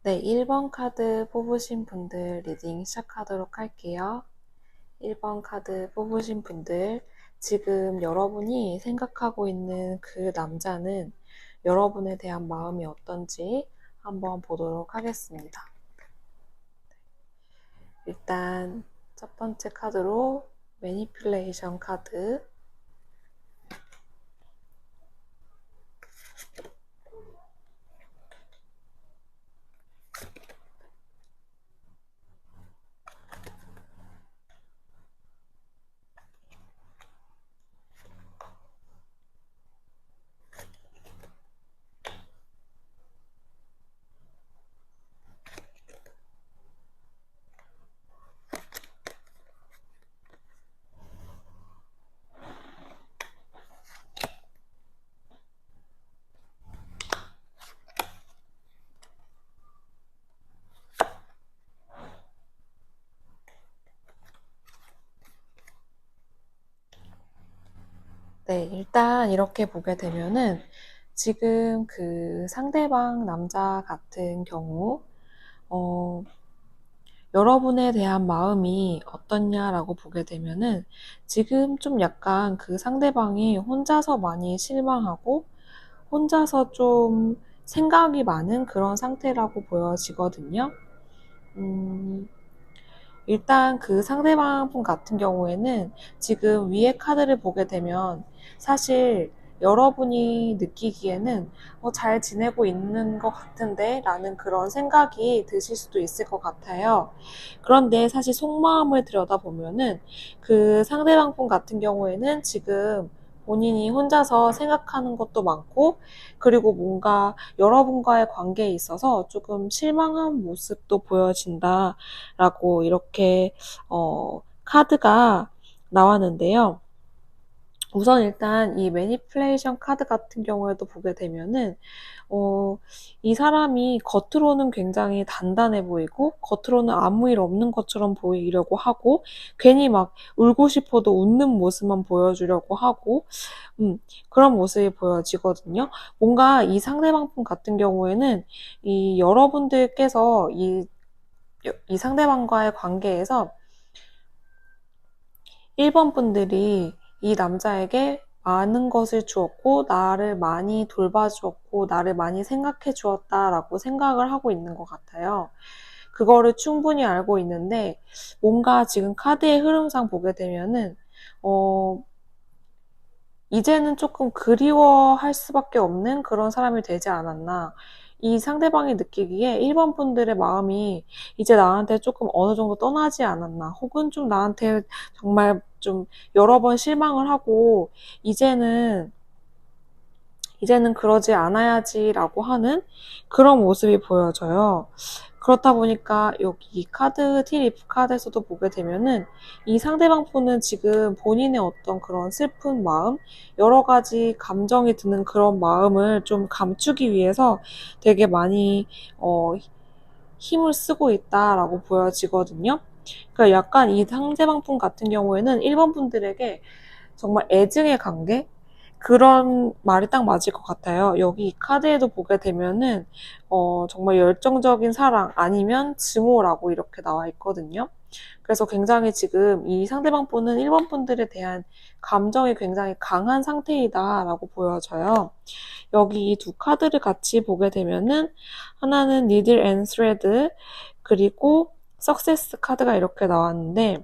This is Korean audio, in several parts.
네, 1번 카드 뽑으신 분들 리딩 시작하도록 할게요. 1번 카드 뽑으신 분들, 지금 여러분이 생각하고 있는 그 남자는 여러분에 대한 마음이 어떤지 한번 보도록 하겠습니다. 일단 첫 번째 카드로 매니플레이션 카드, 네, 일단 이렇게 보게 되면은 지금 그 상대방 남자 같은 경우 여러분에 대한 마음이 어떻냐라고 보게 되면은 지금 좀 약간 그 상대방이 혼자서 많이 실망하고 혼자서 좀 생각이 많은 그런 상태라고 보여지거든요. 일단 그 상대방 분 같은 경우에는 지금 위에 카드를 보게 되면 사실 여러분이 느끼기에는 잘 지내고 있는 것 같은데 라는 그런 생각이 드실 수도 있을 것 같아요. 그런데 사실 속마음을 들여다보면은 그 상대방 분 같은 경우에는 지금 본인이 혼자서 생각하는 것도 많고 그리고 뭔가 여러분과의 관계에 있어서 조금 실망한 모습도 보여진다라고 이렇게 카드가 나왔는데요. 우선 일단 이 매니플레이션 카드 같은 경우에도 보게 되면은 이 사람이 겉으로는 굉장히 단단해 보이고 겉으로는 아무 일 없는 것처럼 보이려고 하고 괜히 막 울고 싶어도 웃는 모습만 보여주려고 하고 그런 모습이 보여지거든요. 뭔가 이 상대방 분 같은 경우에는 이 여러분들께서 이 상대방과의 관계에서 1번 분들이 이 남자에게 많은 것을 주었고 나를 많이 돌봐주었고 나를 많이 생각해 주었다라고 생각을 하고 있는 것 같아요. 그거를 충분히 알고 있는데 뭔가 지금 카드의 흐름상 보게 되면은 이제는 조금 그리워할 수밖에 없는 그런 사람이 되지 않았나. 이 상대방이 느끼기에 1번 분들의 마음이 이제 나한테 조금 어느 정도 떠나지 않았나. 혹은 좀 나한테 정말 좀 여러 번 실망을 하고 이제는 그러지 않아야지라고 하는 그런 모습이 보여져요. 그렇다 보니까 여기 카드, 티리프 카드에서도 보게 되면은 이 상대방 분은 지금 본인의 어떤 그런 슬픈 마음, 여러 가지 감정이 드는 그런 마음을 좀 감추기 위해서 되게 많이 힘을 쓰고 있다라고 보여지거든요. 그러니까 약간 이 상대방 분 같은 경우에는 1번 분들에게 정말 애증의 관계? 그런 말이 딱 맞을 것 같아요. 여기 이 카드에도 보게 되면은, 정말 열정적인 사랑 아니면 증오라고 이렇게 나와 있거든요. 그래서 굉장히 지금 이 상대방 분은 1번 분들에 대한 감정이 굉장히 강한 상태이다라고 보여져요. 여기 이 두 카드를 같이 보게 되면은, 하나는 Needle and Thread, 그리고 Success 카드가 이렇게 나왔는데,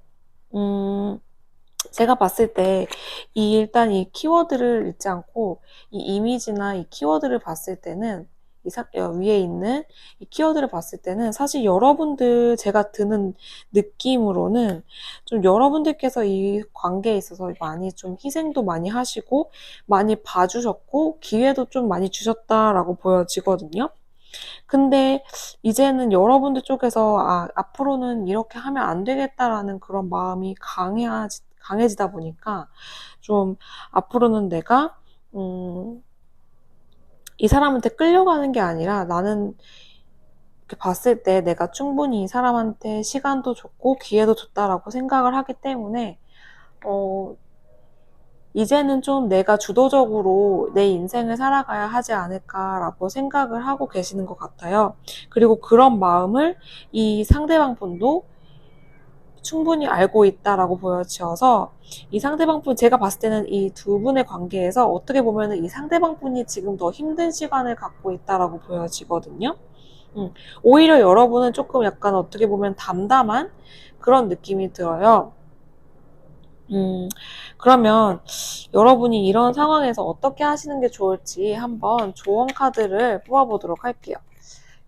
제가 봤을 때 일단 이 키워드를 읽지 않고 이 이미지나 이 키워드를 봤을 때는 위에 있는 이 키워드를 봤을 때는 사실 여러분들 제가 드는 느낌으로는 좀 여러분들께서 이 관계에 있어서 많이 좀 희생도 많이 하시고 많이 봐주셨고 기회도 좀 많이 주셨다라고 보여지거든요. 근데 이제는 여러분들 쪽에서 앞으로는 이렇게 하면 안 되겠다라는 그런 마음이 강해지다 보니까 좀 앞으로는 내가 이 사람한테 끌려가는 게 아니라 나는 이렇게 봤을 때 내가 충분히 이 사람한테 시간도 줬고 기회도 줬다라고 생각을 하기 때문에 어, 이제는 좀 내가 주도적으로 내 인생을 살아가야 하지 않을까라고 생각을 하고 계시는 것 같아요. 그리고 그런 마음을 이 상대방 분도 충분히 알고 있다라고 보여져서 이 상대방 분, 제가 봤을 때는 이 두 분의 관계에서 어떻게 보면 이 상대방 분이 지금 더 힘든 시간을 갖고 있다라고 보여지거든요. 오히려 여러분은 조금 약간 어떻게 보면 담담한 그런 느낌이 들어요. 그러면 여러분이 이런 상황에서 어떻게 하시는 게 좋을지 한번 조언 카드를 뽑아보도록 할게요.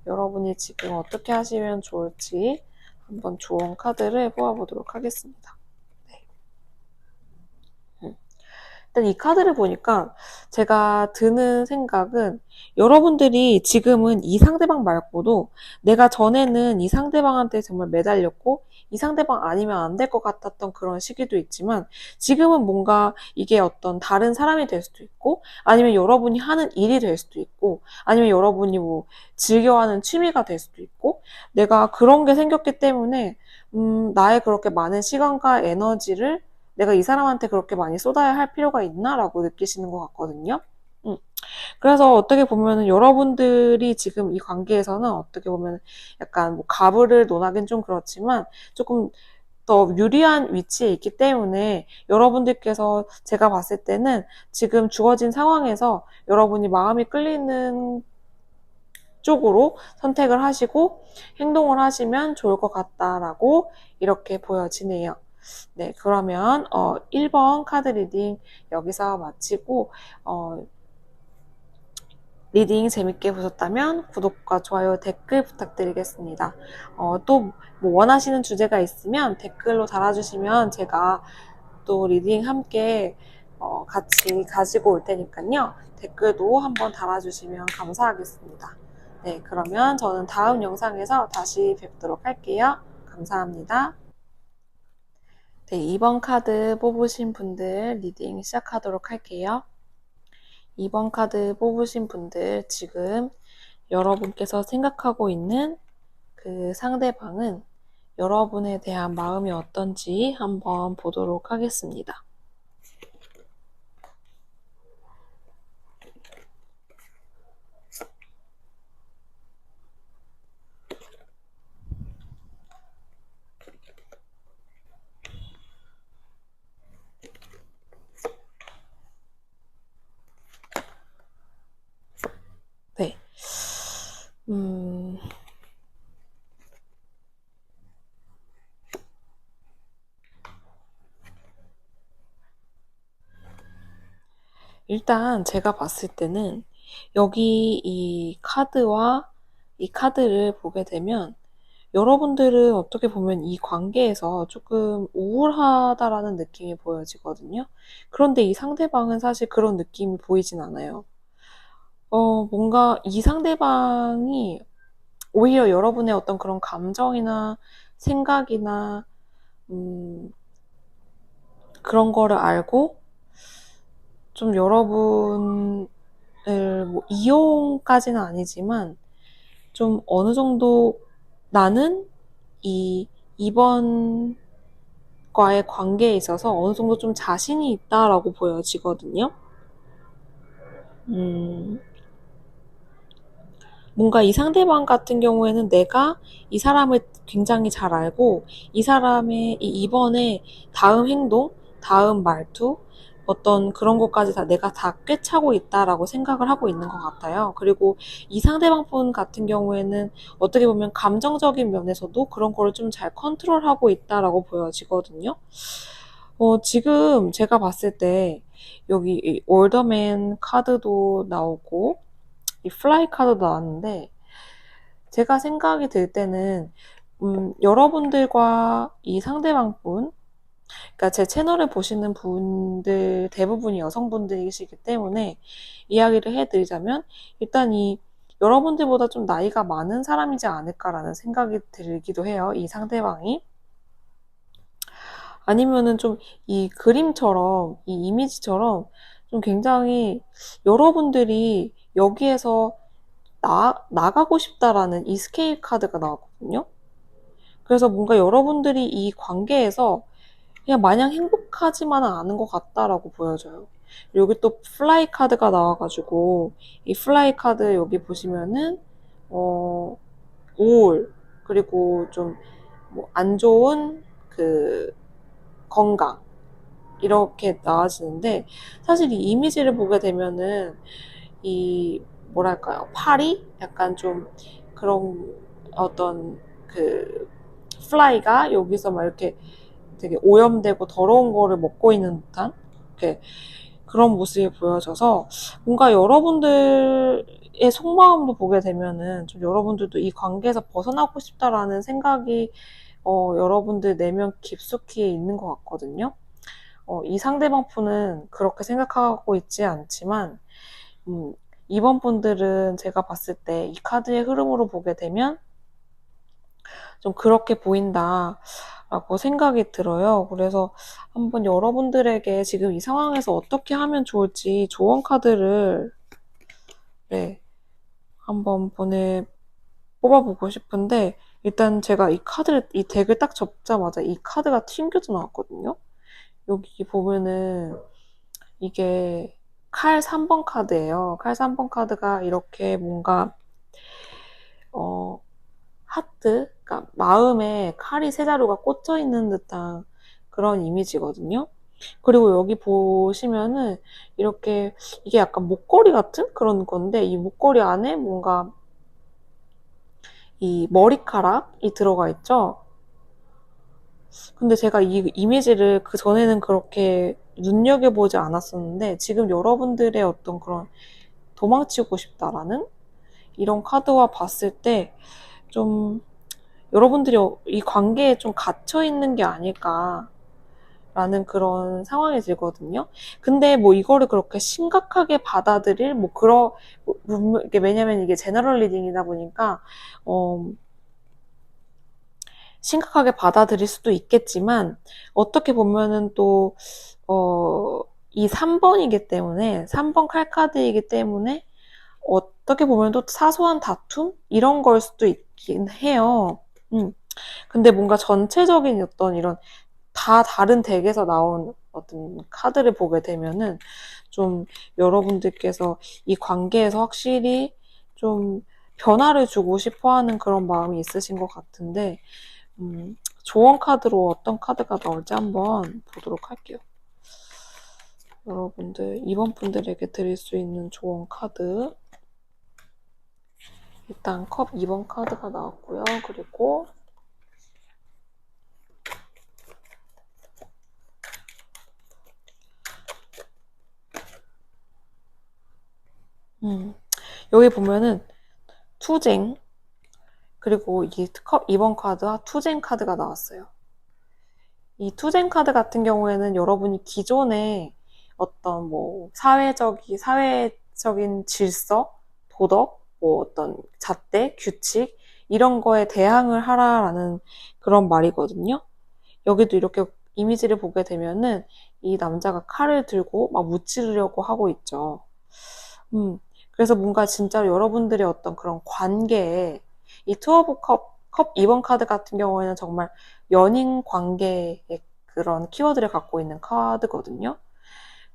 여러분이 지금 어떻게 하시면 좋을지 한번 조언 카드를 뽑아보도록 하겠습니다. 네. 일단 이 카드를 보니까 제가 드는 생각은 여러분들이 지금은 이 상대방 말고도 내가 전에는 이 상대방한테 정말 매달렸고 이 상대방 아니면 안 될 것 같았던 그런 시기도 있지만 지금은 뭔가 이게 어떤 다른 사람이 될 수도 있고 아니면 여러분이 하는 일이 될 수도 있고 아니면 여러분이 뭐 즐겨하는 취미가 될 수도 있고 내가 그런 게 생겼기 때문에 나의 그렇게 많은 시간과 에너지를 내가 이 사람한테 그렇게 많이 쏟아야 할 필요가 있나라고 느끼시는 것 같거든요. 음. 그래서 어떻게 보면은 여러분들이 지금 이 관계에서는 어떻게 보면 약간 뭐 가부를 논하긴 좀 그렇지만 조금 더 유리한 위치에 있기 때문에 여러분들께서 제가 봤을 때는 지금 주어진 상황에서 여러분이 마음이 끌리는 쪽으로 선택을 하시고 행동을 하시면 좋을 것 같다라고 이렇게 보여지네요. 네, 그러면 1번 카드 리딩 여기서 마치고 리딩 재밌게 보셨다면 구독과 좋아요, 댓글 부탁드리겠습니다. 또 뭐 원하시는 주제가 있으면 댓글로 달아주시면 제가 또 리딩 함께 같이 가지고 올 테니까요. 댓글도 한번 달아주시면 감사하겠습니다. 네, 그러면 저는 다음 영상에서 다시 뵙도록 할게요. 감사합니다. 네, 2번 카드 뽑으신 분들 리딩 시작하도록 할게요. 2번 카드 뽑으신 분들 지금 여러분께서 생각하고 있는 그 상대방은 여러분에 대한 마음이 어떤지 한번 보도록 하겠습니다. 네. 일단 제가 봤을 때는 여기 이 카드와 이 카드를 보게 되면 여러분들은 어떻게 보면 이 관계에서 조금 우울하다라는 느낌이 보여지거든요. 그런데 이 상대방은 사실 그런 느낌이 보이진 않아요. 뭔가 이 상대방이 오히려 여러분의 어떤 그런 감정이나 생각이나, 그런 거를 알고 좀 여러분을 뭐 이용까지는 아니지만 좀 어느 정도 나는 이번과의 관계에 있어서 어느 정도 좀 자신이 있다라고 보여지거든요. 뭔가 이 상대방 같은 경우에는 내가 이 사람을 굉장히 잘 알고 이 사람의 이번에 다음 행동, 다음 말투, 어떤 그런 것까지 다 내가 다 꿰차고 있다라고 생각을 하고 있는 것 같아요. 그리고 이 상대방 분 같은 경우에는 어떻게 보면 감정적인 면에서도 그런 거를 좀 잘 컨트롤하고 있다라고 보여지거든요. 지금 제가 봤을 때 여기 이 올더맨 카드도 나오고 이 플라이 카드도 나왔는데 제가 생각이 들 때는 여러분들과 이 상대방 분, 그러니까 제 채널을 보시는 분들 대부분이 여성분들이시기 때문에 이야기를 해드리자면 일단 이 여러분들보다 좀 나이가 많은 사람이지 않을까라는 생각이 들기도 해요. 이 상대방이. 아니면은 좀 이 그림처럼, 이 이미지처럼 좀 굉장히 여러분들이 여기에서 나가고 싶다라는 이 스케일 카드가 나왔거든요. 그래서 뭔가 여러분들이 이 관계에서 그냥 마냥 행복하지만은 않은 것 같다라고 보여져요. 여기 또 플라이 카드가 나와가지고 이 플라이 카드 여기 보시면은 어, 우울 그리고 좀 뭐 안 좋은 그 건강 이렇게 나와지는데 사실 이 이미지를 보게 되면은 이 뭐랄까요 팔이 약간 좀 그런 어떤 그 플라이가 여기서 막 이렇게 되게 오염되고 더러운 거를 먹고 있는 듯한 이렇게 그런 모습이 보여져서 뭔가 여러분들의 속마음도 보게 되면은 좀 여러분들도 이 관계에서 벗어나고 싶다라는 생각이 여러분들 내면 깊숙이 있는 것 같거든요. 이 상대방 푸는 그렇게 생각하고 있지 않지만 음, 이번 분들은 제가 봤을 때 이 카드의 흐름으로 보게 되면 좀 그렇게 보인다라고 생각이 들어요. 그래서 한번 여러분들에게 지금 이 상황에서 어떻게 하면 좋을지 조언 카드를 네, 한번 뽑아보고 싶은데 일단 제가 이 덱을 딱 접자마자 이 카드가 튕겨져 나왔거든요. 여기 보면은 이게 칼 3번 카드예요. 칼 3번 카드가 이렇게 뭔가 어, 하트, 그러니까 마음에 칼이 세 자루가 꽂혀 있는 듯한 그런 이미지거든요. 그리고 여기 보시면은 이렇게 이게 약간 목걸이 같은 그런 건데 이 목걸이 안에 뭔가 이 머리카락이 들어가 있죠. 근데 제가 이 이미지를 그 전에는 그렇게 눈여겨보지 않았었는데 지금 여러분들의 어떤 그런 도망치고 싶다라는 이런 카드와 봤을 때 좀 여러분들이 이 관계에 좀 갇혀 있는 게 아닐까라는 그런 상황이 들거든요. 근데 뭐 이거를 그렇게 심각하게 받아들일 이게 왜냐면 이게 제너럴 리딩이다 보니까 어, 심각하게 받아들일 수도 있겠지만 어떻게 보면은 또 이 3번이기 때문에 3번 칼카드이기 때문에 어떻게 보면 또 사소한 다툼 이런 걸 수도 있긴 해요. 근데 뭔가 전체적인 어떤 이런 다 다른 덱에서 나온 어떤 카드를 보게 되면은 좀 여러분들께서 이 관계에서 확실히 좀 변화를 주고 싶어 하는 그런 마음이 있으신 것 같은데, 조언 카드로 어떤 카드가 나올지 한번 보도록 할게요. 여러분들, 이번 분들에게 드릴 수 있는 조언 카드. 일단 컵 2번 카드가 나왔고요. 그리고 여기 보면은 투쟁 그리고 이 컵 2번 카드와 투쟁 카드가 나왔어요. 이 투쟁 카드 같은 경우에는 여러분이 기존에 어떤 뭐 사회적인 질서, 도덕, 뭐 어떤 잣대, 규칙 이런 거에 대항을 하라라는 그런 말이거든요. 여기도 이렇게 이미지를 보게 되면은 이 남자가 칼을 들고 막 무찌르려고 하고 있죠. 음, 그래서 뭔가 진짜로 여러분들의 어떤 그런 관계에 이 투어 오브 컵 2번 카드 같은 경우에는 정말 연인 관계의 그런 키워드를 갖고 있는 카드거든요.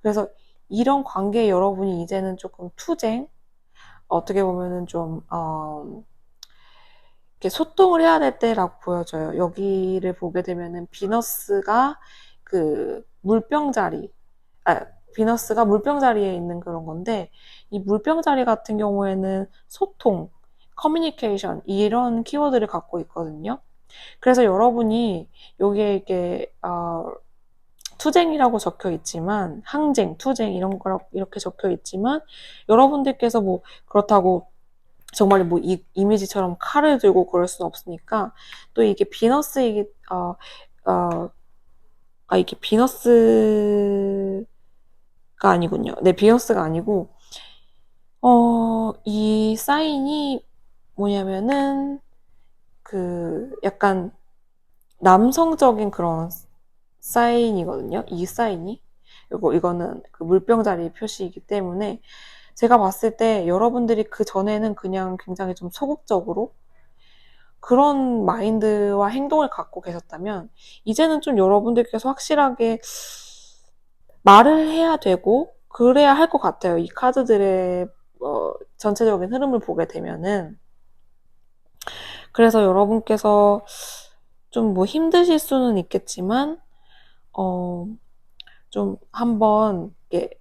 그래서 이런 관계에 여러분이 이제는 조금 투쟁, 어떻게 보면은 이렇게 소통을 해야 될 때라고 보여져요. 여기를 보게 되면은 그 물병자리, 비너스가 물병자리에 있는 그런 건데, 이 물병자리 같은 경우에는 소통, 커뮤니케이션, 이런 키워드를 갖고 있거든요. 그래서 여러분이 여기에 투쟁이라고 적혀 있지만, 항쟁, 투쟁, 이런 거 이렇게 적혀 있지만, 여러분들께서 뭐, 그렇다고 정말 뭐 이미지처럼 칼을 들고 그럴 수는 없으니까, 또 이게 어, 이게 비너스가 아니군요. 네, 비너스가 아니고, 이 사인이 뭐냐면은, 약간 남성적인 그런 사인이거든요. 이 사인이. 그리고 이거는 그 물병자리 표시이기 때문에, 제가 봤을 때 여러분들이 그 전에는 그냥 굉장히 좀 소극적으로, 그런 마인드와 행동을 갖고 계셨다면 이제는 좀 여러분들께서 확실하게 말을 해야 되고 그래야 할 것 같아요. 이 카드들의 전체적인 흐름을 보게 되면은. 그래서 여러분께서 좀 뭐 힘드실 수는 있겠지만 좀 한번 이렇게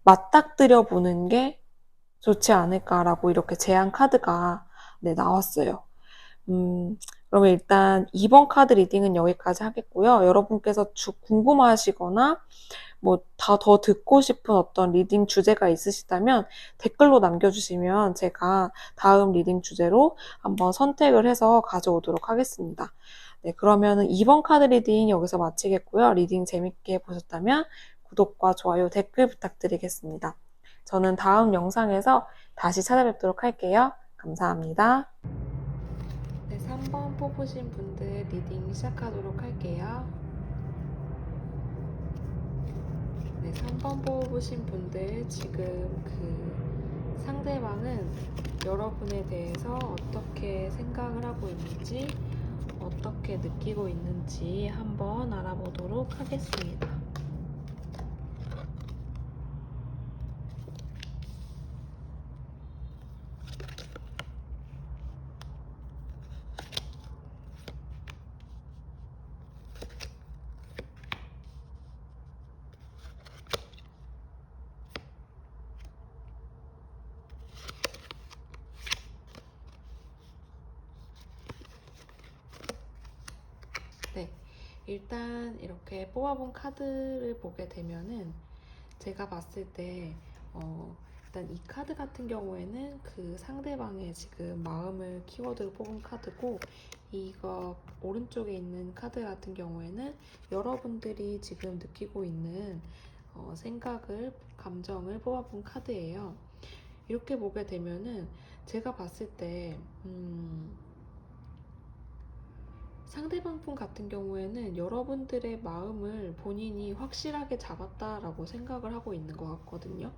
맞닥뜨려 보는 게 좋지 않을까라고 이렇게 제안 카드가 네, 나왔어요. 그러면 일단 2번 카드 리딩은 여기까지 하겠고요. 여러분께서 궁금하시거나 뭐 더 듣고 싶은 어떤 리딩 주제가 있으시다면 댓글로 남겨주시면 제가 다음 리딩 주제로 한번 선택을 해서 가져오도록 하겠습니다. 네, 그러면은 2번 카드 리딩 여기서 마치겠고요. 리딩 재밌게 보셨다면 구독과 좋아요, 댓글 부탁드리겠습니다. 저는 다음 영상에서 다시 찾아뵙도록 할게요. 감사합니다. 네, 3번 뽑으신 분들 리딩 시작하도록 할게요. 네, 3번 뽑으신 분들 지금 그 상대방은 여러분에 대해서 어떻게 생각을 하고 있는지, 어떻게 느끼고 있는지 한번 알아보도록 하겠습니다. 네, 일단 이렇게 뽑아본 카드를 보게 되면은 제가 봤을 때 일단 이 카드 같은 경우에는 그 상대방의 지금 마음을 키워드로 뽑은 카드고, 이거 오른쪽에 있는 카드 같은 경우에는 여러분들이 지금 느끼고 있는 생각을, 감정을 뽑아본 카드예요. 이렇게 보게 되면은 제가 봤을 때 상대방 분 같은 경우에는 여러분들의 마음을 본인이 확실하게 잡았다라고 생각을 하고 있는 것 같거든요.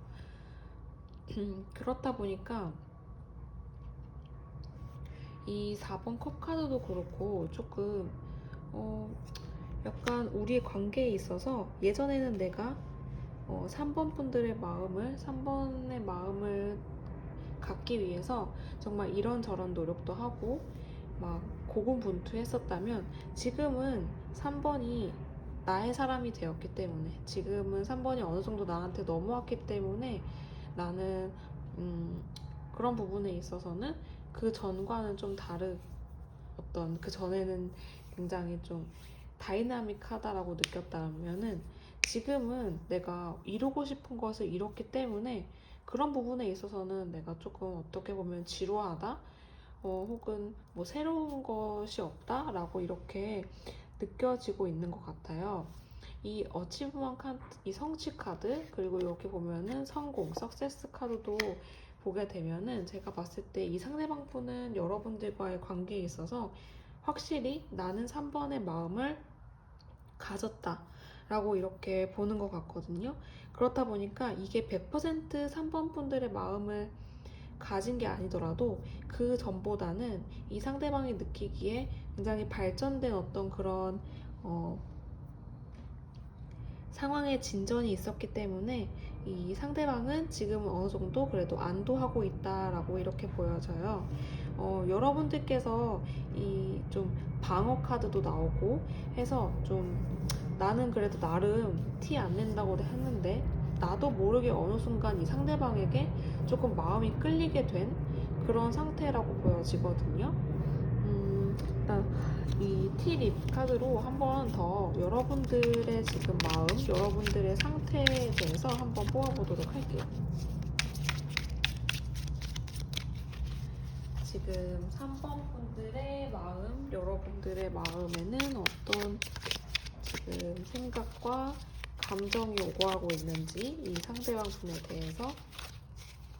그렇다 보니까 이 4번 컵 카드도 그렇고 조금 약간 우리의 관계에 있어서 예전에는 내가 3번 분들의 마음을, 3번의 마음을 갖기 위해서 정말 이런저런 노력도 하고 막 고군분투했었다면, 지금은 3번이 나의 사람이 되었기 때문에, 지금은 3번이 어느 정도 나한테 넘어왔기 때문에 나는 그런 부분에 있어서는 그 전과는 좀 어떤 그 전에는 굉장히 좀 다이나믹하다라고 느꼈다면은 지금은 내가 이루고 싶은 것을 이뤘기 때문에 그런 부분에 있어서는 내가 조금 어떻게 보면 지루하다, 혹은 뭐 새로운 것이 없다라고 이렇게 느껴지고 있는 것 같아요. 이 어치브먼 카드, 이 성취 카드, 그리고 여기 보면은 성공, 석세스 카드도 보게 되면은 제가 봤을 때 이 상대방 분은 여러분들과의 관계에 있어서 확실히 나는 3번의 마음을 가졌다 라고 이렇게 보는 것 같거든요. 그렇다 보니까 이게 100% 3번 분들의 마음을 가진 게 아니더라도 그 전보다는 이 상대방이 느끼기에 굉장히 발전된 어떤 그런 상황의 진전이 있었기 때문에 이 상대방은 지금은 어느 정도 그래도 안도하고 있다라고 이렇게 보여져요. 여러분들께서 이 좀 방어 카드도 나오고 해서 좀 나는 그래도 나름 티 안 낸다고 했는데 나도 모르게 어느 순간 이 상대방에게 조금 마음이 끌리게 된 그런 상태라고 보여지거든요. 일단 이 티립 카드로 한 번 더 여러분들의 지금 마음, 여러분들의 상태에 대해서 한번 뽑아보도록 할게요. 지금 3번 분들의 마음, 여러분들의 마음에는 어떤 지금 생각과 감정이 오고 있는지 이 상대방 분에 대해서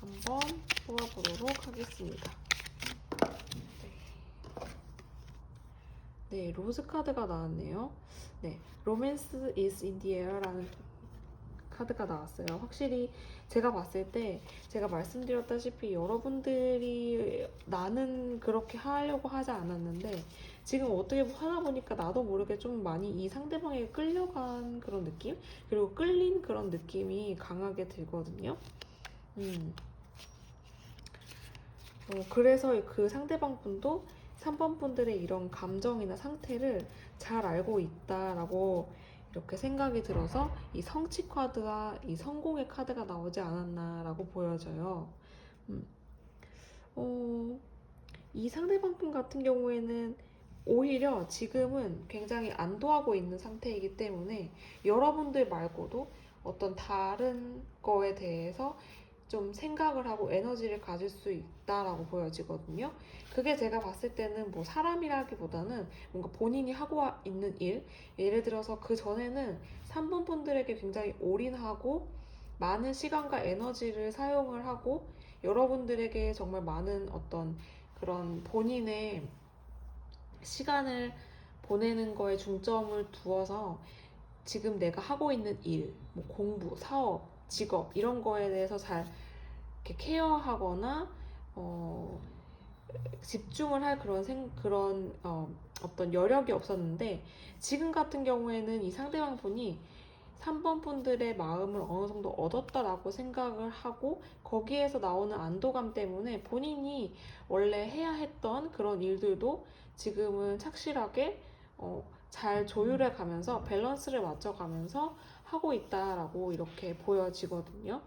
한번 뽑아보도록 하겠습니다. 네, 로즈 카드가 나왔네요. 네, Romance is in the air라는 카드가 나왔어요. 확실히 제가 봤을 때 제가 말씀드렸다시피 여러분들이 나는 그렇게 하려고 하지 않았는데 지금 어떻게 하다 보니까 나도 모르게 좀 많이 이 상대방에게 끌려간 그런 느낌? 그리고 끌린 그런 느낌이 강하게 들거든요. 그래서 그 상대방 분도 3번 분들의 이런 감정이나 상태를 잘 알고 있다라고 이렇게 생각이 들어서 이 성취 카드와 이 성공의 카드가 나오지 않았나라고 보여져요. 음. 이 상대방 분 같은 경우에는 오히려 지금은 굉장히 안도하고 있는 상태이기 때문에 여러분들 말고도 어떤 다른 거에 대해서 좀 생각을 하고 에너지를 가질 수 있다라고 보여지거든요. 그게 제가 봤을 때는 뭐 사람이라기보다는 뭔가 본인이 하고 있는 일, 예를 들어서 그 전에는 3번 분들에게 굉장히 올인하고 많은 시간과 에너지를 사용을 하고 여러분들에게 정말 많은 어떤 그런 본인의 시간을 보내는 거에 중점을 두어서 지금 내가 하고 있는 일, 뭐 공부, 사업, 직업 이런 거에 대해서 잘 이렇게 케어하거나 집중을 할 그런 어떤 여력이 없었는데 지금 같은 경우에는 이 상대방 분이 3번 분들의 마음을 어느 정도 얻었다라고 생각을 하고 거기에서 나오는 안도감 때문에 본인이 원래 해야 했던 그런 일들도 지금은 착실하게 잘 조율해 가면서 밸런스를 맞춰 가면서 하고 있다라고 이렇게 보여지거든요.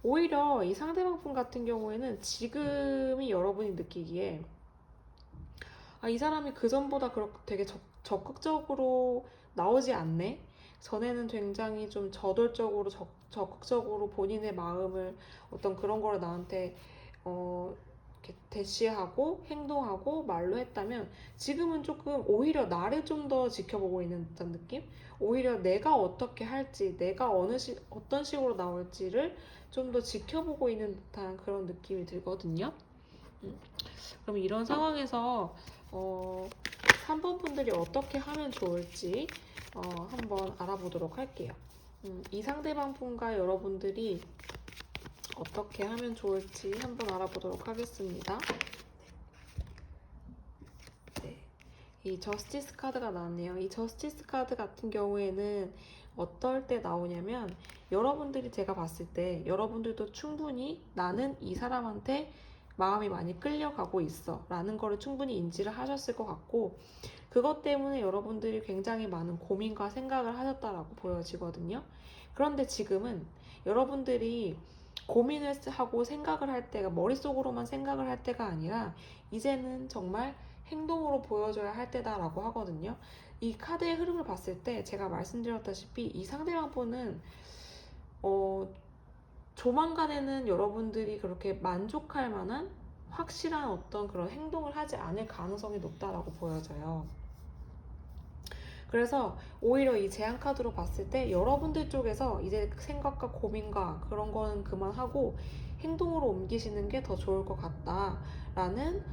오히려 이 상대방 분 같은 경우에는 지금이 여러분이 느끼기에 이 사람이 그전보다 그렇게 되게 적극적으로 나오지 않네? 전에는 굉장히 좀 저돌적으로 적극적으로 본인의 마음을 어떤 그런 거를 나한테 이렇게 대시하고 행동하고 말로 했다면 지금은 조금 오히려 나를 좀 더 지켜보고 있는 듯한 느낌? 오히려 내가 어떻게 할지, 내가 어떤 식으로 나올지를 좀 더 지켜보고 있는 듯한 그런 느낌이 들거든요. 그럼 이런 상황에서 3번 분들이 어떻게 하면 좋을지 한번 알아보도록 할게요. 이 상대방 분과 여러분들이 어떻게 하면 좋을지 한번 알아보도록 하겠습니다. 네. 이 저스티스 카드가 나왔네요. 이 저스티스 카드 같은 경우에는 어떨 때 나오냐면 여러분들이 제가 봤을 때 여러분들도 충분히 나는 이 사람한테 마음이 많이 끌려가고 있어 라는 거를 충분히 인지를 하셨을 것 같고 그것 때문에 여러분들이 굉장히 많은 고민과 생각을 하셨다라고 보여지거든요. 그런데 지금은 여러분들이 고민을 하고 생각을 할 때가 머릿속으로만 생각을 할 때가 아니라 이제는 정말 행동으로 보여줘야 할 때다라고 하거든요. 이 카드의 흐름을 봤을 때 제가 말씀드렸다시피 이 상대방 분은 조만간에는 여러분들이 그렇게 만족할 만한 확실한 어떤 그런 행동을 하지 않을 가능성이 높다라고 보여져요. 그래서 오히려 이 제안 카드로 봤을 때 여러분들 쪽에서 이제 생각과 고민과 그런 거는 그만하고 행동으로 옮기시는 게 더 좋을 것 같다라는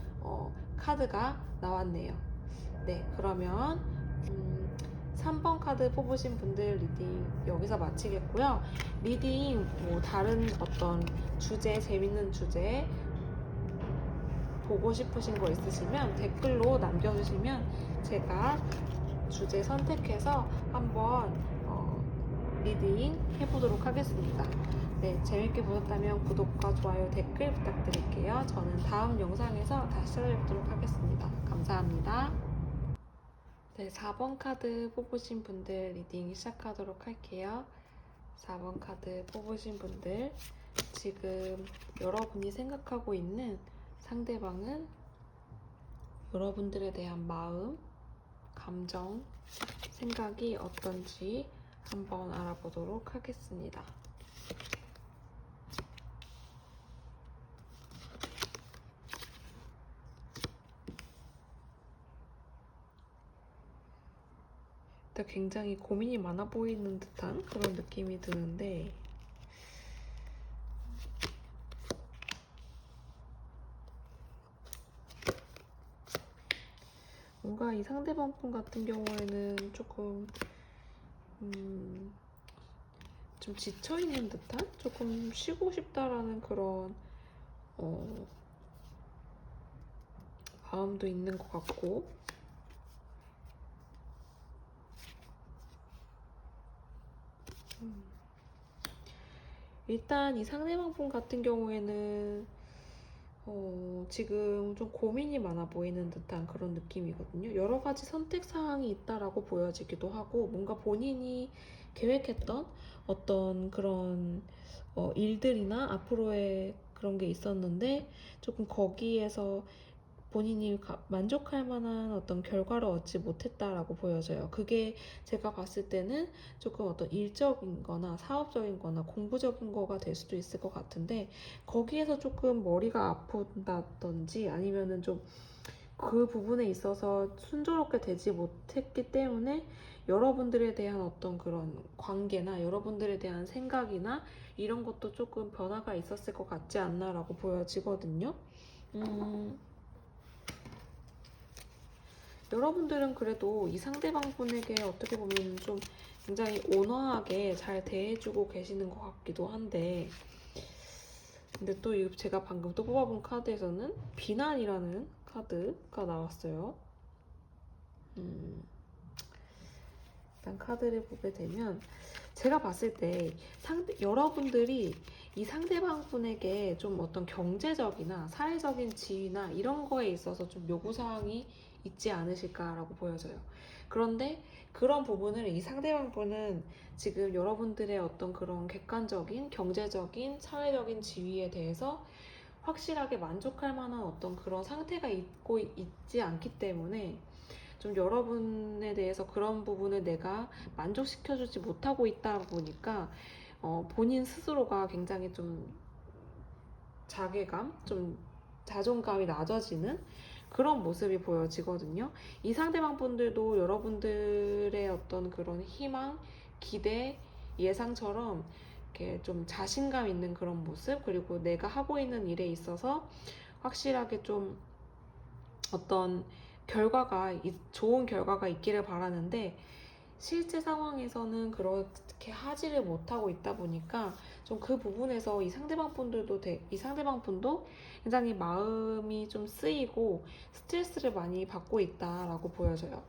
카드가 나왔네요. 네, 그러면 3번 카드 뽑으신 분들 리딩 여기서 마치겠고요. 리딩 뭐 다른 어떤 주제, 재밌는 주제 보고 싶으신 거 있으시면 댓글로 남겨주시면 제가 주제 선택해서 한번 리딩 해보도록 하겠습니다. 네, 재밌게 보셨다면 구독과 좋아요, 댓글 부탁드릴게요. 저는 다음 영상에서 다시 찾아뵙도록 하겠습니다. 감사합니다. 네, 4번 카드 뽑으신 분들 리딩 시작하도록 할게요. 4번 카드 뽑으신 분들 지금 여러분이 생각하고 있는 상대방은 여러분들에 대한 마음, 감정, 생각이 어떤지 한번 알아보도록 하겠습니다. 일단 굉장히 고민이 많아 보이는 듯한 그런 느낌이 드는데 뭔가 이 상대방 분 같은 경우에는 조금 좀 지쳐있는 듯한? 조금 쉬고 싶다라는 그런 마음도 있는 것 같고, 일단 이 상대방 분 같은 경우에는 지금 좀 고민이 많아 보이는 듯한 그런 느낌이거든요. 여러 가지 선택 사항이 있다라고 보여지기도 하고, 뭔가 본인이 계획했던 어떤 그런 일들이나 앞으로의 그런 게 있었는데, 조금 거기에서 본인이 만족할 만한 어떤 결과를 얻지 못했다라고 보여져요. 그게 제가 봤을 때는 조금 어떤 일적인 거나 사업적인 거나 공부적인 거가 될 수도 있을 것 같은데, 거기에서 조금 머리가 아픈다든지 아니면은 좀 그 부분에 있어서 순조롭게 되지 못했기 때문에 여러분들에 대한 어떤 그런 관계나 여러분들에 대한 생각이나 이런 것도 조금 변화가 있었을 것 같지 않나라고 보여지거든요. 여러분들은 그래도 이 상대방 분에게 어떻게 보면 좀 굉장히 온화하게 잘 대해주고 계시는 것 같기도 한데, 근데 또 제가 방금 또 뽑아본 카드에서는 비난이라는 카드가 나왔어요. 일단 카드를 보게 되면 제가 봤을 때 여러분들이 이 상대방 분에게 좀 어떤 경제적이나 사회적인 지위나 이런 거에 있어서 좀 요구사항이 있지 않으실까라고 보여져요. 그런데 그런 부분을 이 상대방 분은 지금 여러분들의 어떤 그런 객관적인 경제적인 사회적인 지위에 대해서 확실하게 만족할 만한 어떤 그런 상태가 있지 않기 때문에 좀 여러분에 대해서 그런 부분을 내가 만족시켜주지 못하고 있다 보니까 본인 스스로가 굉장히 좀 자괴감, 좀 자존감이 낮아지는 그런 모습이 보여지거든요. 이 상대방 분들도 여러분들의 어떤 그런 희망, 기대, 예상처럼 이렇게 좀 자신감 있는 그런 모습, 그리고 내가 하고 있는 일에 있어서 확실하게 좀 어떤 좋은 결과가 있기를 바라는데, 실제 상황에서는 그렇게 하지를 못하고 있다 보니까 좀 그 부분에서 이 상대방 분도 굉장히 마음이 좀 쓰이고 스트레스를 많이 받고 있다라고 보여져요.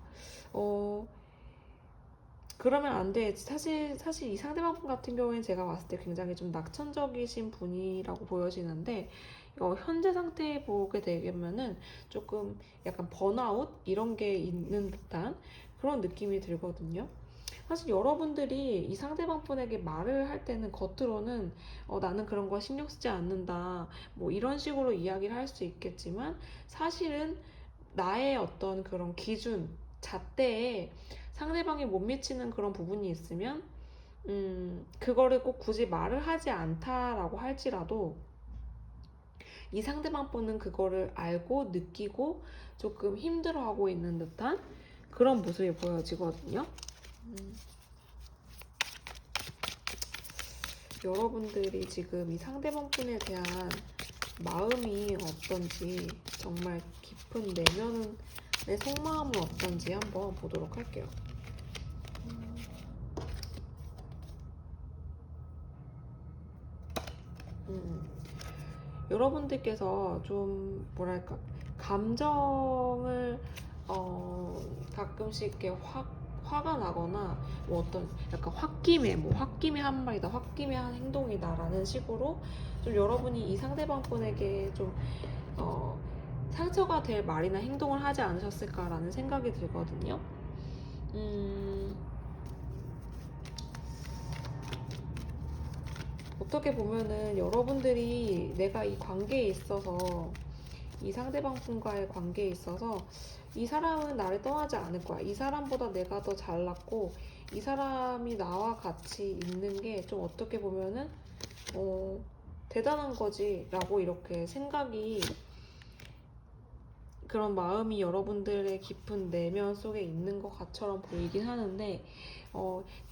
그러면 안 돼. 사실 이 상대방 분 같은 경우에는 제가 봤을 때 굉장히 좀 낙천적이신 분이라고 보여지는데, 현재 상태 보게 되면은 조금 약간 번아웃 이런 게 있는 듯한 그런 느낌이 들거든요. 사실 여러분들이 이 상대방 분에게 말을 할 때는 겉으로는 나는 그런 거 신경 쓰지 않는다, 뭐 이런 식으로 이야기를 할 수 있겠지만, 사실은 나의 어떤 그런 기준, 잣대에 상대방이 못 미치는 그런 부분이 있으면 그거를 꼭 굳이 말을 하지 않다라고 할지라도 이 상대방 분은 그거를 알고 느끼고 조금 힘들어하고 있는 듯한 그런 모습이 보여지거든요. 여러분들이 지금 이 상대방 분에 대한 마음이 어떤지, 정말 깊은 내 속마음은 어떤지 한번 보도록 할게요. 여러분들께서 좀 뭐랄까 감정을 가끔씩 이렇게 화가 나거나 뭐 어떤 약간 홧김에 한 말이다, 홧김에 한 행동이다라는 식으로 좀 여러분이 이 상대방 분에게 좀 상처가 될 말이나 행동을 하지 않으셨을까라는 생각이 들거든요. 어떻게 보면은 여러분들이 내가 이 관계에 있어서, 이 상대방 분과의 관계에 있어서 이 사람은 나를 떠나지 않을 거야, 이 사람보다 내가 더 잘났고 이 사람이 나와 같이 있는 게 좀 어떻게 보면은 대단한 거지 라고 이렇게 생각이, 그런 마음이 여러분들의 깊은 내면 속에 있는 것처럼 보이긴 하는데,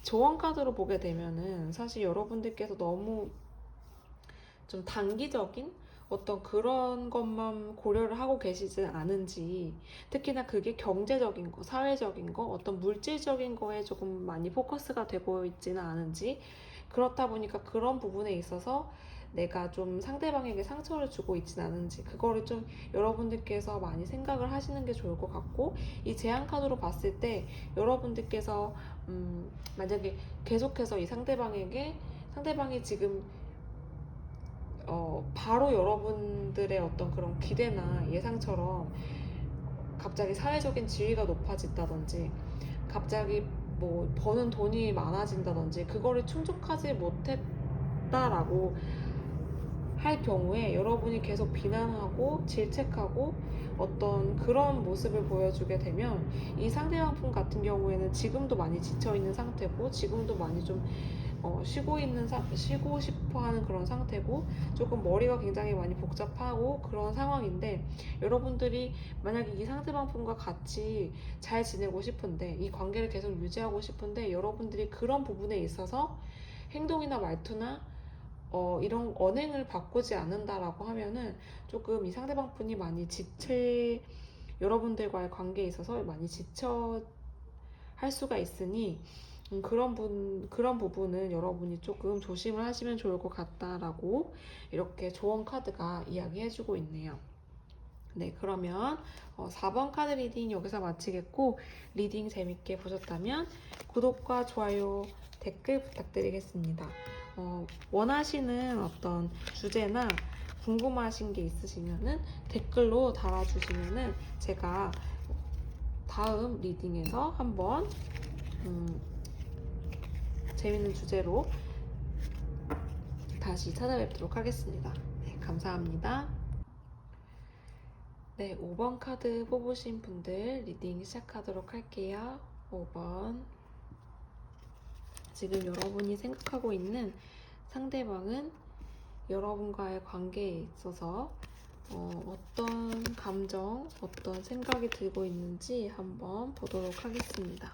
조언 카드로 보게 되면은 사실 여러분들께서 너무 좀 단기적인 어떤 그런 것만 고려를 하고 계시지 않은지, 특히나 그게 경제적인 거, 사회적인 거, 어떤 물질적인 거에 조금 많이 포커스가 되고 있지는 않은지, 그렇다 보니까 그런 부분에 있어서 내가 좀 상대방에게 상처를 주고 있진 않은지 그거를 좀 여러분들께서 많이 생각을 하시는 게 좋을 것 같고, 이 제안 카드로 봤을 때 여러분들께서 만약에 계속해서 이 상대방이 지금 바로 여러분들의 어떤 그런 기대나 예상처럼 갑자기 사회적인 지위가 높아진다든지 갑자기 뭐 버는 돈이 많아진다든지 그거를 충족하지 못했다라고 할 경우에 여러분이 계속 비난하고 질책하고 어떤 그런 모습을 보여주게 되면 이 상대방 분 같은 경우에는 지금도 많이 지쳐있는 상태고 지금도 많이 좀 쉬고 싶어 하는 그런 상태고 조금 머리가 굉장히 많이 복잡하고 그런 상황인데, 여러분들이 만약에 이 상대방 분과 같이 잘 지내고 싶은데 이 관계를 계속 유지하고 싶은데 여러분들이 그런 부분에 있어서 행동이나 말투나 이런 언행을 바꾸지 않는다라고 하면은 조금 이 상대방 분이 많이 여러분들과의 관계에 있어서 많이 지쳐 할 수가 있으니 그런 부분은 여러분이 조금 조심을 하시면 좋을 것 같다라고 이렇게 조언 카드가 이야기해주고 있네요. 네, 그러면 4번 카드 리딩 여기서 마치겠고, 리딩 재밌게 보셨다면 구독과 좋아요, 댓글 부탁드리겠습니다. 원하시는 어떤 주제나 궁금하신 게 있으시면은 댓글로 달아주시면은 제가 다음 리딩에서 한번 재밌는 주제로 다시 찾아뵙도록 하겠습니다. 네, 감사합니다. 네, 5번 카드 뽑으신 분들 리딩 시작하도록 할게요. 5번. 지금 여러분이 생각하고 있는 상대방은 여러분과의 관계에 있어서 어떤 감정, 어떤 생각이 들고 있는지 한번 보도록 하겠습니다.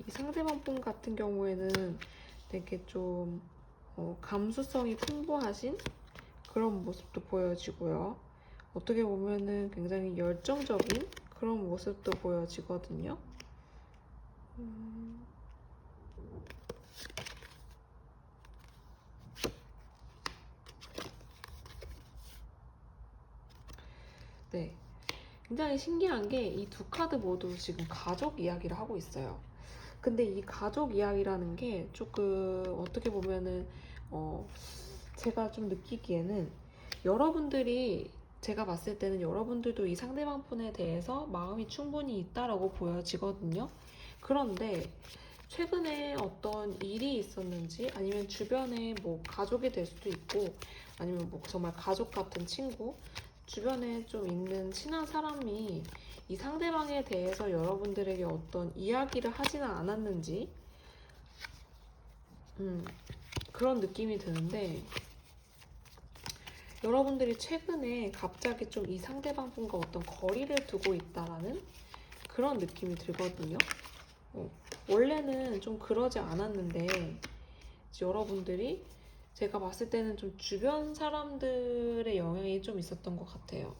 이 상대방 분 같은 경우에는 되게 좀 감수성이 풍부하신 그런 모습도 보여지고요. 어떻게 보면은 굉장히 열정적인 그런 모습도 보여지거든요. 네. 굉장히 신기한 게 이 두 카드 모두 지금 가족 이야기를 하고 있어요. 근데 이 가족 이야기라는 게 조금 어떻게 보면은 제가 좀 느끼기에는 제가 봤을 때는 여러분들도 이 상대방 분에 대해서 마음이 충분히 있다라고 보여지거든요. 그런데 최근에 어떤 일이 있었는지, 아니면 주변에 뭐 가족이 될 수도 있고, 아니면 뭐 정말 가족 같은 친구, 주변에 좀 있는 친한 사람이 이 상대방에 대해서 여러분들에게 어떤 이야기를 하지는 않았는지 그런 느낌이 드는데, 여러분들이 최근에 갑자기 좀 이 상대방 분과 어떤 거리를 두고 있다라는 그런 느낌이 들거든요. 원래는 좀 그러지 않았는데 여러분들이 제가 봤을 때는 좀 주변 사람들의 영향이 좀 있었던 것 같아요.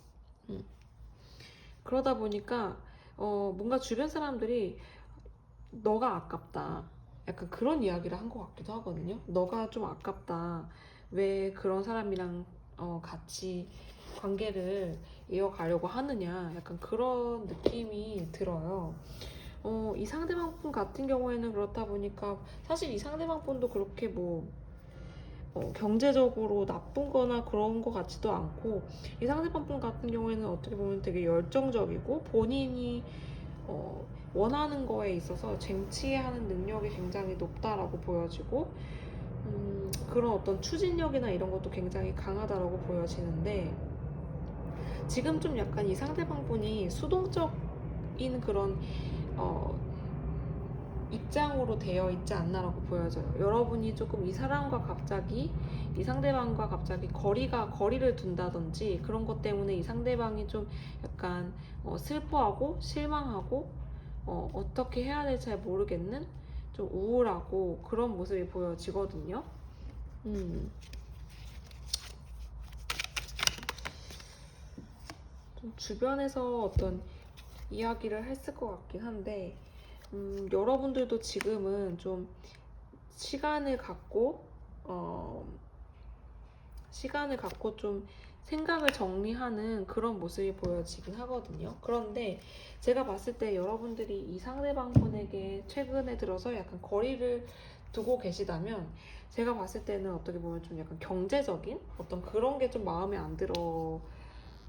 그러다 보니까 뭔가 주변 사람들이 너가 아깝다, 약간 그런 이야기를 한 것 같기도 하거든요. 너가 좀 아깝다, 왜 그런 사람이랑 같이 관계를 이어가려고 하느냐, 약간 그런 느낌이 들어요. 이 상대방 분 같은 경우에는 그렇다 보니까 사실 이 상대방 분도 그렇게 뭐 경제적으로 나쁜 거나 그런 거 같지도 않고, 이 상대방 분 같은 경우에는 어떻게 보면 되게 열정적이고 본인이 원하는 거에 있어서 쟁취하는 능력이 굉장히 높다라고 보여지고, 그런 어떤 추진력이나 이런 것도 굉장히 강하다라고 보여지는데, 지금 좀 약간 이 상대방 분이 수동적인 그런 입장으로 되어 있지 않나라고 보여져요. 여러분이 조금 이 상대방과 갑자기 거리를 둔다든지 그런 것 때문에 이 상대방이 좀 약간 슬퍼하고 실망하고 어떻게 해야 될지 잘 모르겠는, 좀 우울하고 그런 모습이 보여지거든요. 좀 주변에서 어떤 이야기를 했을 것 같긴 한데, 여러분들도 지금은 좀 시간을 갖고, 어, 시간을 갖고 좀 생각을 정리하는 그런 모습이 보여지긴 하거든요. 그런데 제가 봤을 때 여러분들이 이 상대방 분에게 최근에 들어서 약간 거리를 두고 계시다면, 제가 봤을 때는 어떻게 보면 좀 약간 경제적인 어떤 그런 게 좀 마음에 안 들어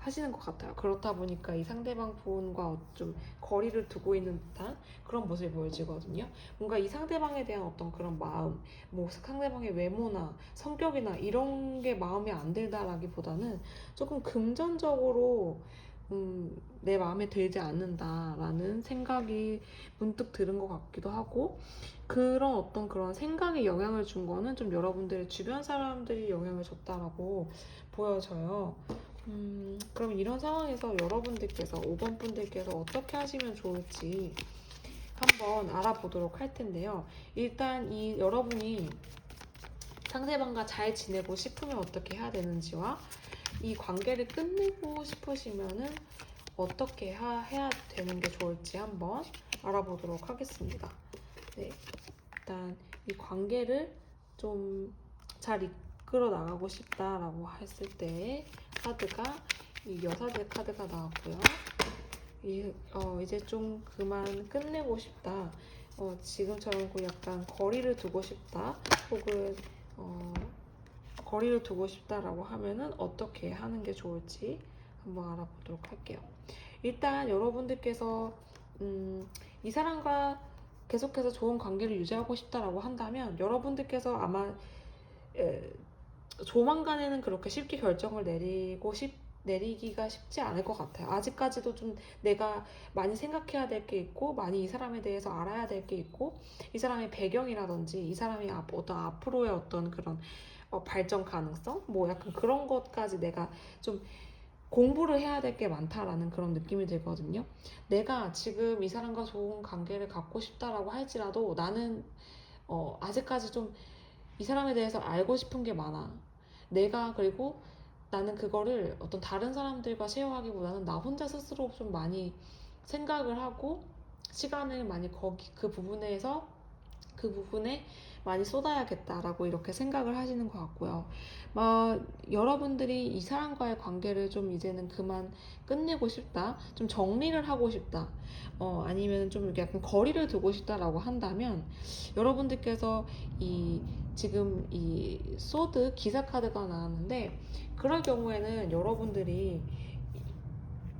하시는 것 같아요. 그렇다 보니까 이 상대방 분과 좀 거리를 두고 있는 듯한 그런 모습이 보여지거든요. 뭔가 이 상대방에 대한 어떤 그런 마음, 뭐 상대방의 외모나 성격이나 이런 게 마음에 안 들다라기보다는 조금 금전적으로 내 마음에 들지 않는다라는 생각이 문득 들은 것 같기도 하고, 그런 어떤 그런 생각에 영향을 준 거는 좀 여러분들의 주변 사람들이 영향을 줬다라고 보여져요. 그럼 이런 상황에서 여러분들께서, 5번 분들께서 어떻게 하시면 좋을지 한번 알아보도록 할 텐데요. 일단 이 여러분이 상대방과 잘 지내고 싶으면 어떻게 해야 되는지와 이 관계를 끝내고 싶으시면은 어떻게 해야 되는 게 좋을지 한번 알아보도록 하겠습니다. 네, 일단 이 관계를 좀 잘 이끌어 나가고 싶다라고 했을 때 카드가 이 여사제 카드가 나왔고요. 이제 좀 그만 끝내고 싶다. 지금처럼 약간 거리를 두고 싶다. 혹은 거리를 두고 싶다라고 하면은 어떻게 하는 게 좋을지 한번 알아보도록 할게요. 일단 여러분들께서 이 사람과 계속해서 좋은 관계를 유지하고 싶다라고 한다면 여러분들께서 아마 조만간에는 그렇게 쉽게 결정을 내리기가 쉽지 않을 것 같아요. 아직까지도 좀 내가 많이 생각해야 될 게 있고, 많이 이 사람에 대해서 알아야 될 게 있고, 이 사람의 배경이라든지 이 사람이 어떤 앞으로의 어떤 그런 발전 가능성, 뭐 약간 그런 것까지 내가 좀 공부를 해야 될 게 많다라는 그런 느낌이 들거든요. 내가 지금 이 사람과 좋은 관계를 갖고 싶다라고 할지라도 나는 아직까지 좀 이 사람에 대해서 알고 싶은 게 많아. 그리고 나는 그거를 어떤 다른 사람들과 쉐어하기보다는 나 혼자 스스로 좀 많이 생각을 하고 시간을 많이 그 부분에 많이 쏟아야겠다라고 이렇게 생각을 하시는 것 같고요. 여러분들이 이 사람과의 관계를 좀 이제는 그만 끝내고 싶다, 좀 정리를 하고 싶다, 아니면 좀 이렇게 약간 거리를 두고 싶다라고 한다면 여러분들께서 지금 이 소드 기사 카드가 나왔는데, 그럴 경우에는 여러분들이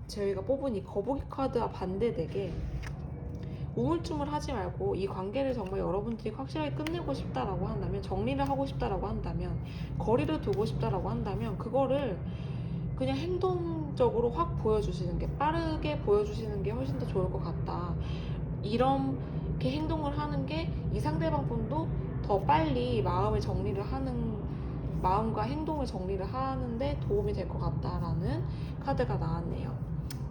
저희가 뽑은 이 거북이 카드와 반대되게 우물쭈물하지 말고 이 관계를 정말 여러분들이 확실하게 끝내고 싶다라고 한다면, 정리를 하고 싶다라고 한다면, 거리를 두고 싶다라고 한다면 그거를 그냥 행동적으로 확 보여주시는 게, 빠르게 보여주시는 게 훨씬 더 좋을 것 같다. 이렇게 행동을 하는 게 이 상대방 분도 더 빨리 마음과 행동을 정리를 하는데 도움이 될 것 같다라는 카드가 나왔네요.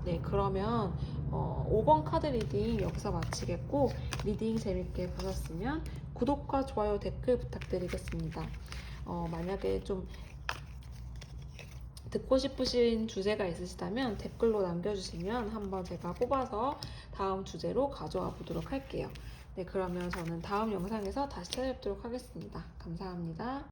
네, 그러면 5번 카드 리딩 여기서 마치겠고, 리딩 재밌게 보셨으면 구독과 좋아요, 댓글 부탁드리겠습니다. 만약에 좀 듣고 싶으신 주제가 있으시다면 댓글로 남겨주시면 한번 제가 뽑아서 다음 주제로 가져와 보도록 할게요. 네, 그러면 저는 다음 영상에서 다시 찾아뵙도록 하겠습니다. 감사합니다.